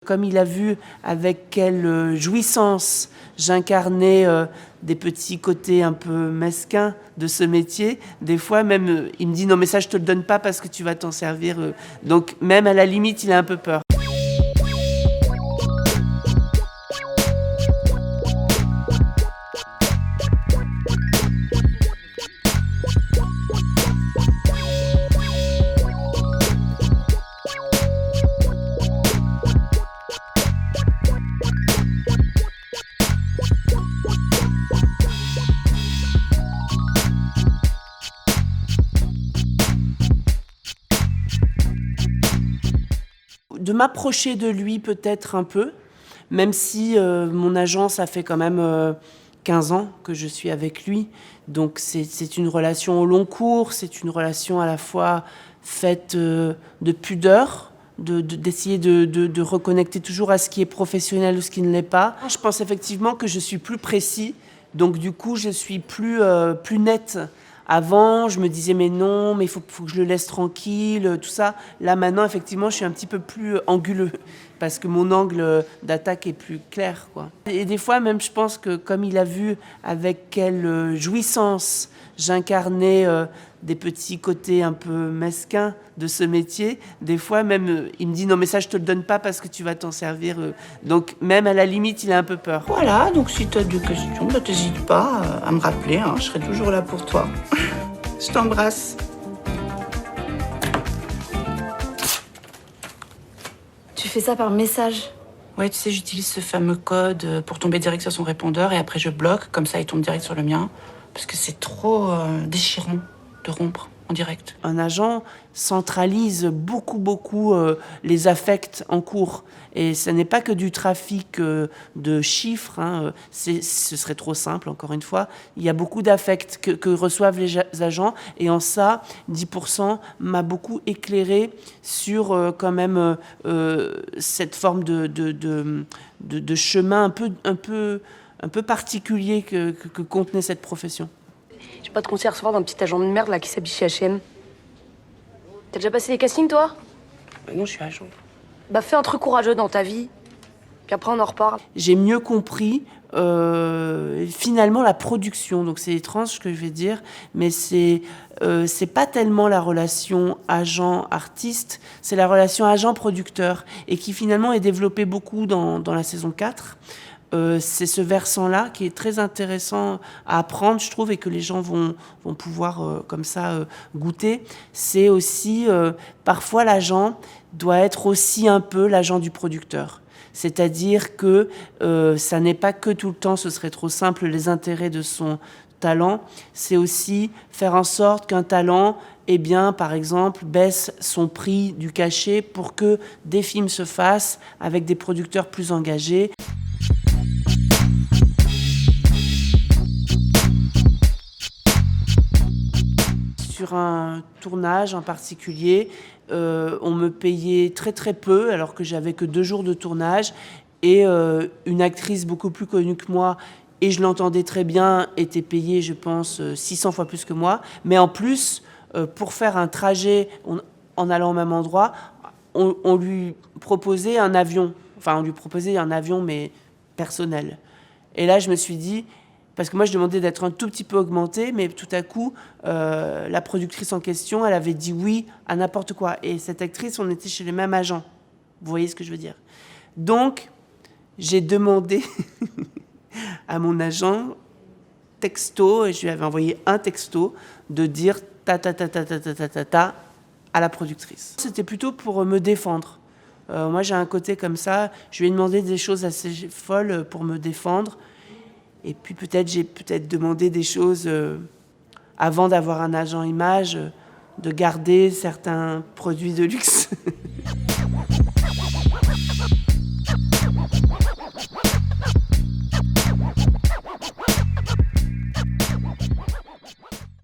Comme il a vu avec quelle jouissance j'incarnais des petits côtés un peu mesquins de ce métier, des fois même il me dit non mais ça je te le donne pas parce que tu vas t'en servir. Donc même à la limite il a un peu peur. De m'approcher de lui peut-être un peu, même si mon agent, ça fait quand même 15 ans que je suis avec lui. Donc c'est une relation au long cours, c'est une relation à la fois faite de pudeur, d'essayer de reconnecter toujours à ce qui est professionnel ou ce qui ne l'est pas. Je pense effectivement que je suis plus précis, donc du coup je suis plus nette. Avant, je me disais mais non, mais il faut que je le laisse tranquille, tout ça. Là maintenant, effectivement, je suis un petit peu plus anguleux parce que mon angle d'attaque est plus clair, quoi. Et des fois même, je pense que comme il a vu avec quelle jouissance j'incarnais des petits côtés un peu mesquins de ce métier, des fois même il me dit non mais ça je te le donne pas parce que tu vas t'en servir. Donc même à la limite, il a un peu peur. Voilà, donc si tu as des questions, t'hésites pas à me rappeler, hein, je serai toujours là pour toi. Je t'embrasse. Tu fais ça par message? Ouais, tu sais, j'utilise ce fameux code pour tomber direct sur son répondeur et après je bloque, comme ça il tombe direct sur le mien. Parce que c'est trop déchirant de rompre en direct. Un agent centralise beaucoup les affects en cours. Et ce n'est pas que du trafic de chiffres, hein. Ce serait trop simple, encore une fois. Il y a beaucoup d'affects que reçoivent les agents. Et en ça, 10% m'a beaucoup éclairé sur quand même cette forme de chemin un peu particulier que contenait cette profession. J'ai pas de conseil à recevoir d'un petit agent de merde là qui s'habille chez H&M. T'as déjà passé les castings, toi? Non, je suis agent. Bah fais un truc courageux dans ta vie, puis après on en reparle. J'ai mieux compris finalement la production. Donc c'est étrange ce que je vais dire, mais c'est pas tellement la relation agent-artiste, c'est la relation agent-producteur, et qui finalement est développée beaucoup dans la saison 4. C'est ce versant-là qui est très intéressant à apprendre, je trouve, et que les gens vont pouvoir comme ça goûter. C'est aussi, parfois l'agent doit être aussi un peu l'agent du producteur. C'est-à-dire que ça n'est pas que tout le temps, ce serait trop simple, les intérêts de son talent. C'est aussi faire en sorte qu'un talent, eh bien, par exemple, baisse son prix du cachet pour que des films se fassent avec des producteurs plus engagés. Sur un tournage en particulier, on me payait très peu alors que j'avais que 2 jours de tournage, et une actrice beaucoup plus connue que moi, et je l'entendais très bien, était payée je pense 600 fois plus que moi, mais en plus pour faire un trajet en allant au même endroit, on lui proposait un avion, mais personnel. Et là je me suis dit, parce que moi, je demandais d'être un tout petit peu augmentée, mais tout à coup, la productrice en question, elle avait dit oui à n'importe quoi. Et cette actrice, on était chez les mêmes agents. Vous voyez ce que je veux dire? Donc, j'ai demandé à mon agent, texto, et je lui avais envoyé un texto, de dire ta à la productrice. C'était plutôt pour me défendre. Moi, j'ai un côté comme ça. Je lui ai demandé des choses assez folles pour me défendre. Et puis j'ai demandé des choses avant d'avoir un agent image, de garder certains produits de luxe.